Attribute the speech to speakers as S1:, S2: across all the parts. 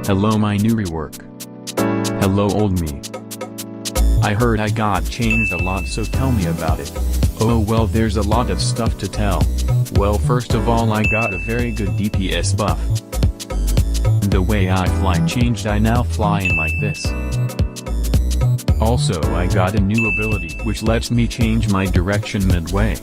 S1: Hello my new rework. Hello old me. I heard I got changed a lot, so tell me about it. Oh well, there's a lot of stuff to tell. Well, first of all, I got a very good DPS buff. The way I fly changed, I now fly in like this. Also, I got a new ability which lets me change my direction midway.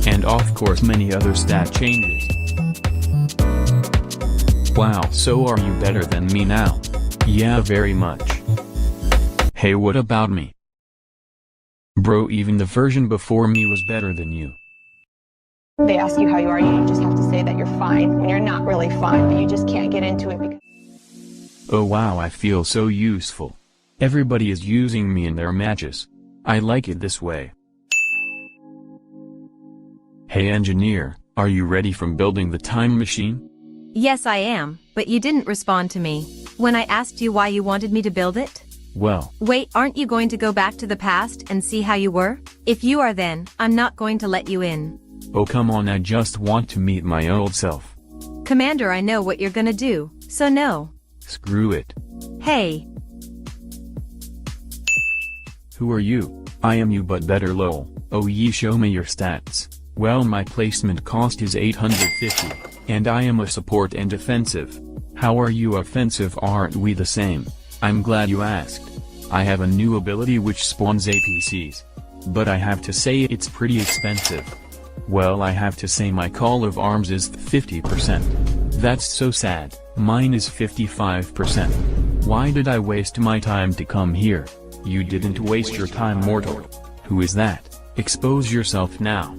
S1: And of course many other stat changes. Wow, so are you better than me now? Yeah, very much. Hey, what about me? Bro, even the version before me was better than you.
S2: They ask you how you are, you just have to say that you're fine when you're not really fine, but you just can't get into it because...
S1: Oh wow, I feel so useful. Everybody is using me in their matches. I like it this way. Hey engineer, are you ready from building the time machine?
S3: Yes I am, but you didn't respond to me when I asked you why you wanted me to build it?
S1: Well...
S3: Wait, aren't you going to go back to the past and see how you were? If you are, then I'm not going to let you in.
S1: Oh come on, I just want to meet my old self.
S3: Commander, I know what you're gonna do, so no.
S1: Screw it.
S3: Hey.
S1: Who are you? I am you but better lol. Oh ye, show me your stats. Well, my placement cost is 850, and I am a support and defensive. How are you offensive? Aren't we the same? I'm glad you asked. I have a new ability which spawns APCs. But I have to say it's pretty expensive. Well, I have to say my call of arms is 50%. That's so sad, mine is 55%. Why did I waste my time to come here? You didn't waste your time, mortal. Who is that? Expose yourself now.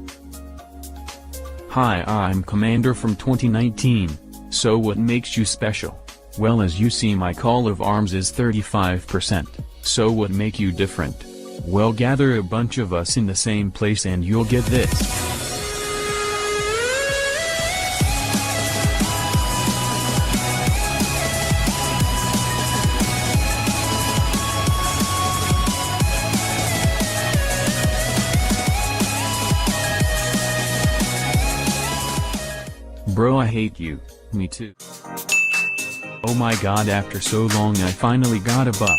S1: Hi, I'm Commander from 2019, so what makes you special? Well, as you see, my call of arms is 35%, so what make you different? Well, gather a bunch of us in the same place and you'll get this. Bro, I hate you. Me too. Oh my god, after so long I finally got a buff.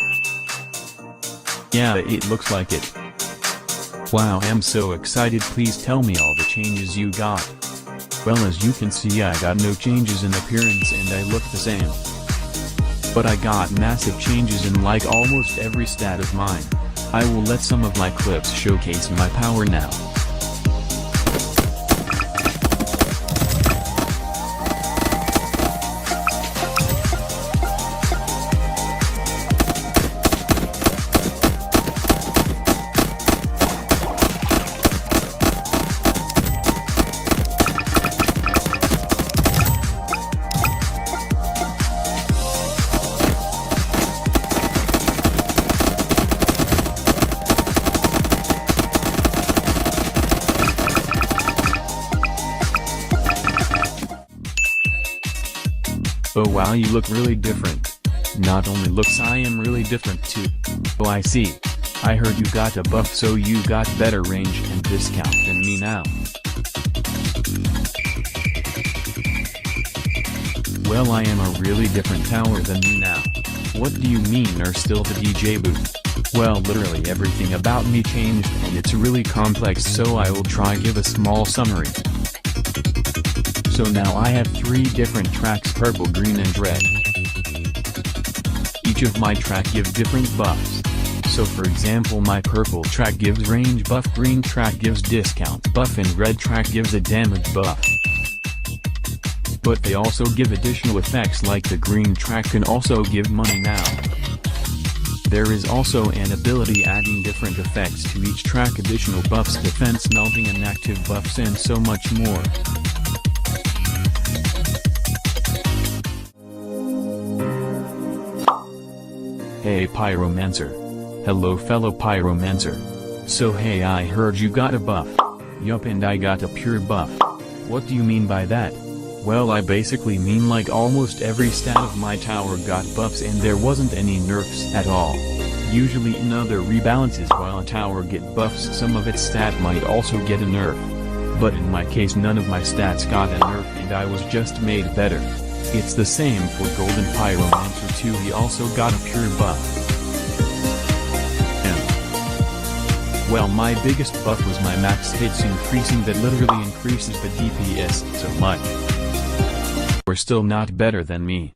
S1: Yeah, it looks like it. Wow, I'm so excited. Please tell me all the changes you got. Well, as you can see, I got no changes in appearance and I look the same. But I got massive changes in like almost every stat of mine. I will let some of my clips showcase my power now. Oh wow, you look really different. Not only looks, I am really different too. Oh, I see. I heard you got a buff, so you got better range and discount than me now. Well, I am a really different tower than you now. What do you mean, or still the DJ booth? Well, literally everything about me changed and it's really complex, so I will try give a small summary. So now I have 3 different tracks: purple, green and red. Each of my track gives different buffs. So for example, my purple track gives range buff, green track gives discount buff and red track gives a damage buff. But they also give additional effects, like the green track can also give money now. There is also an ability adding different effects to each track, additional buffs, defense, melting and active buffs and so much more. Hey Pyromancer. Hello fellow Pyromancer. So hey, I heard you got a buff. Yup, and I got a pure buff. What do you mean by that? Well, I basically mean like almost every stat of my tower got buffs and there wasn't any nerfs at all. Usually in other rebalances while a tower get buffs some of its stat might also get a nerf. But in my case none of my stats got a nerf and I was just made better. It's the same for Golden Pyromancer too, he also got a pure buff. Well, my biggest buff was my max hits increasing, that literally increases the DPS so much. You're still not better than me.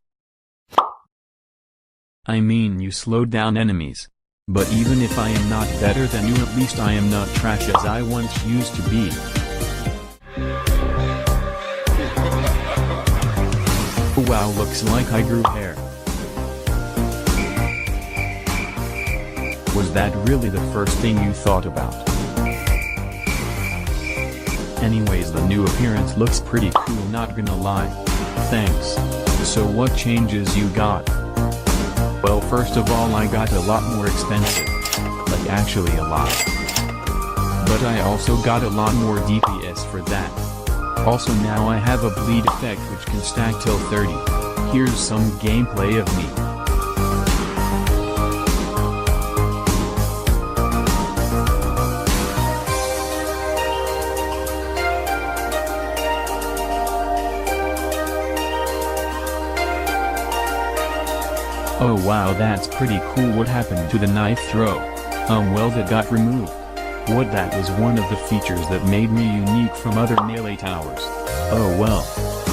S1: I mean, you slowed down enemies. But even if I am not better than you, at least I am not trash as I once used to be. Oh wow, looks like I grew hair. Was that really the first thing you thought about? Anyways, the new appearance looks pretty cool, not gonna lie. Thanks. So what changes you got? Well, first of all I got a lot more expensive. Like actually a lot. But I also got a lot more DPS for that. Also now I have a bleed effect which can stack till 30. Here's some gameplay of me. Oh wow, that's pretty cool. What happened to the knife throw? Well, that got removed. What, that was one of the features that made me unique from other melee towers. Oh well.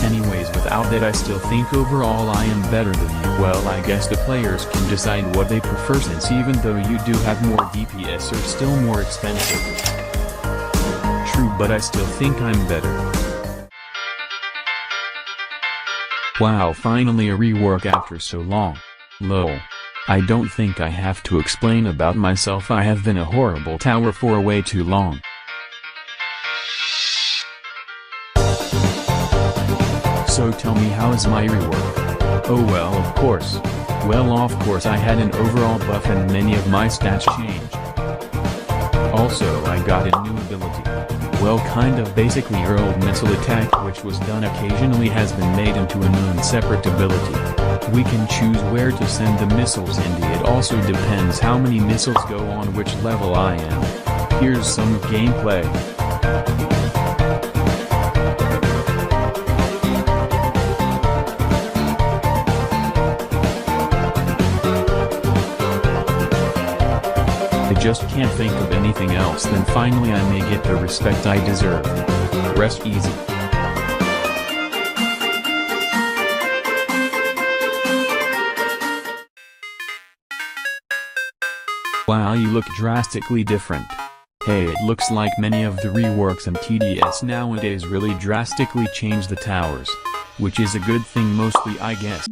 S1: Anyways, without that I still think overall I am better than you. Well, I guess the players can decide what they prefer, since even though you do have more DPS you're still more expensive. True, but I still think I'm better. Wow, finally a rework after so long. Lol. I don't think I have to explain about myself, I have been a horrible tower for way too long. So tell me, how is my rework? Oh well, of course. Well, of course I had an overall buff and many of my stats changed. Also I got a new ability. Well, kind of basically your old missile attack which was done occasionally has been made into a known separate ability. We can choose where to send the missiles, and it also depends how many missiles go on which level I am. Here's some gameplay. I just can't think of anything else, then finally I may get the respect I deserve. Rest easy. Wow, you look drastically different. Hey, it looks like many of the reworks in TDS nowadays really drastically change the towers. Which is a good thing mostly, I guess.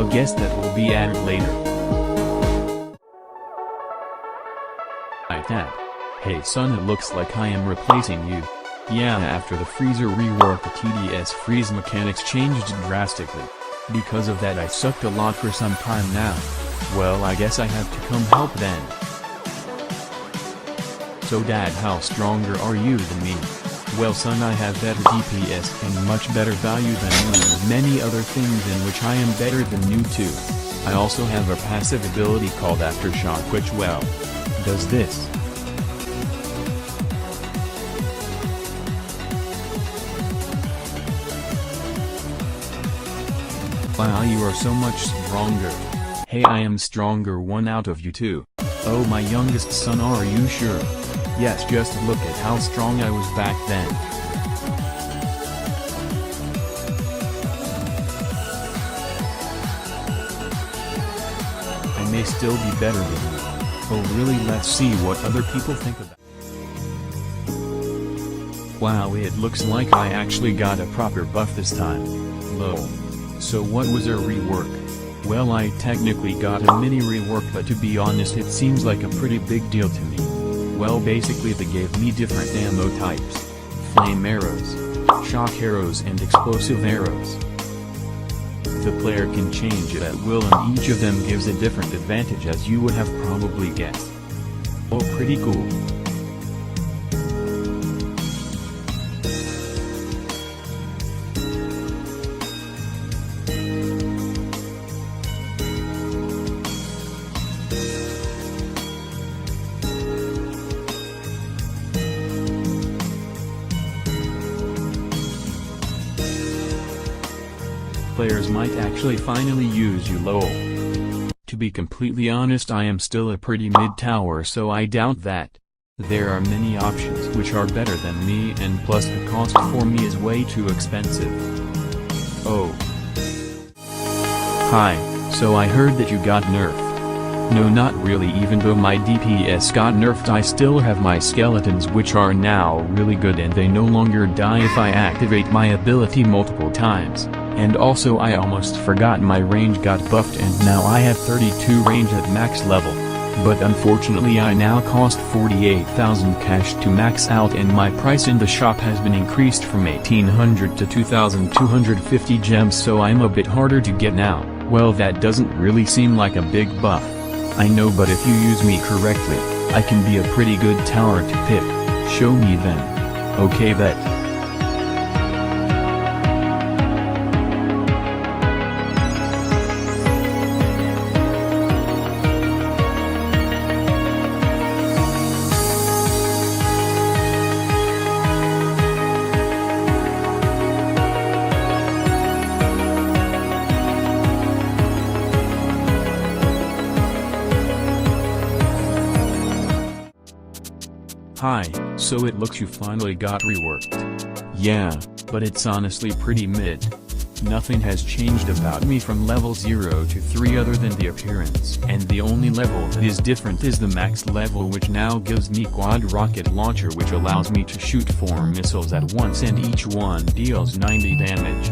S1: Guess that will be added later. Like that. Hey son, it looks like I am replacing you. Yeah, after the freezer rework the TDS freeze mechanics changed drastically. Because of that I sucked a lot for some time now. Well, I guess I have to come help then. So dad, how stronger are you than me? Well son, I have better DPS and much better value than you, and many other things in which I am better than you too. I also have a passive ability called Aftershock which, well, does this. Wow, you are so much stronger. Hey, I am stronger one out of you two. Oh, my youngest son, are you sure? Yes, just look at how strong I was back then. I may still be better than you. Oh really, let's see what other people think about it. Wow, it looks like I actually got a proper buff this time. Lol. So what was a rework? Well, I technically got a mini rework, but to be honest it seems like a pretty big deal to me. Well, basically they gave me different ammo types. Flame arrows, shock arrows and explosive arrows. The player can change it at will and each of them gives a different advantage, as you would have probably guessed. Oh, pretty cool. Players might actually finally use you, lol. To be completely honest, I am still a pretty mid-tower, so I doubt that. There are many options which are better than me, and plus the cost for me is way too expensive. Oh. Hi, so I heard that you got nerfed. No, not really. Even though my DPS got nerfed, I still have my skeletons, which are now really good and they no longer die if I activate my ability multiple times. And also I almost forgot, my range got buffed and now I have 32 range at max level. But unfortunately I now cost 48,000 cash to max out, and my price in the shop has been increased from 1,800 to 2,250 gems, so I'm a bit harder to get now. Well, that doesn't really seem like a big buff. I know, but if you use me correctly, I can be a pretty good tower to pick. Show me then. Okay, bet. Hi, so it looks you finally got reworked. Yeah, but it's honestly pretty mid. Nothing has changed about me from level 0 to 3 other than the appearance. And the only level that is different is the max level, which now gives me quad rocket launcher, which allows me to shoot 4 missiles at once and each one deals 90 damage.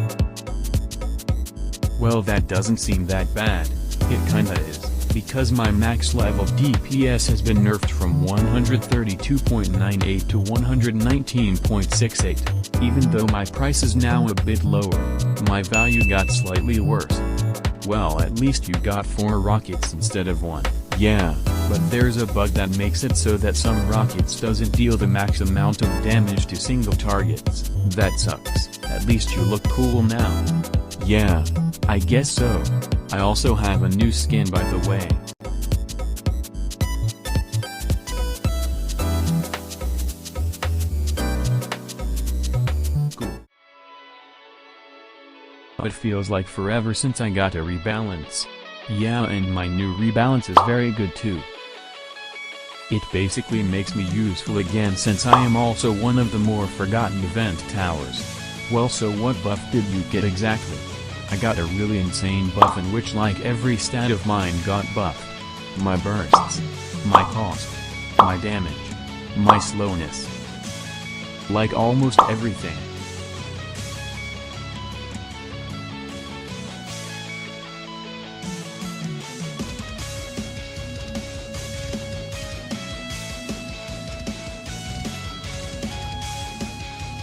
S1: Well, that doesn't seem that bad. It kinda is, because my max level DPS has been nerfed from 132.98 to 119.68. Even though my price is now a bit lower, my value got slightly worse. Well, at least you got 4 rockets instead of 1. Yeah, but there's a bug that makes it so that some rockets doesn't deal the max amount of damage to single targets. That sucks. At least you look cool now. Yeah, I guess so. I also have a new skin, by the way. Cool. It feels like forever since I got a rebalance. Yeah, and my new rebalance is very good too. It basically makes me useful again, since I am also one of the more forgotten event towers. Well, so what buff did you get exactly? I got a really insane buff in which like every stat of mine got buffed. My bursts, my cost, my damage, my slowness. Like almost everything.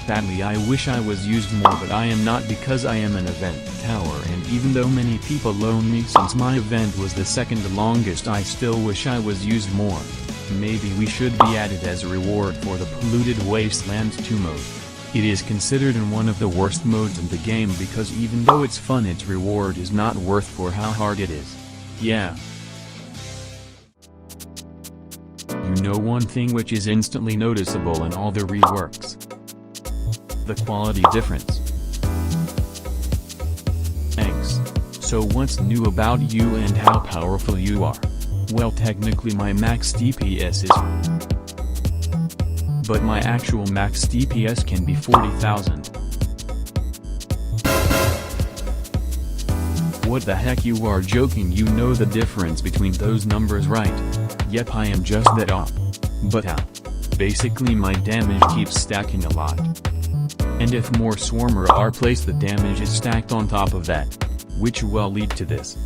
S1: Sadly, I wish I was used more, but I am not, because I am an event tower, and even though many people loan me since my event was the second longest, I still wish I was used more. Maybe we should be added as a reward for the Polluted Wasteland 2 mode. It is considered in one of the worst modes in the game, because even though it's fun, its reward is not worth for how hard it is. Yeah. You know one thing which is instantly noticeable in all the reworks? The quality difference. Thanks. So what's new about you and how powerful you are? Well, technically my max DPS is, but my actual max DPS can be 40,000. What the heck, you are joking? You know the difference between those numbers, right? Yep, I am just that off. But how? Basically my damage keeps stacking a lot. And if more swarmer are placed, the damage is stacked on top of that, which will lead to this.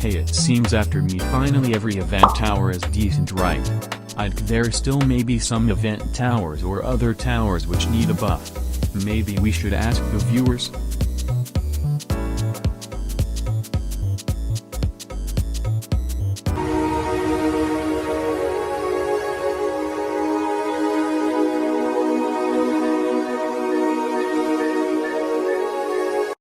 S1: Hey, it seems after me finally every event tower is decent, right? There still may be some event towers or other towers which need a buff. Maybe we should ask the viewers?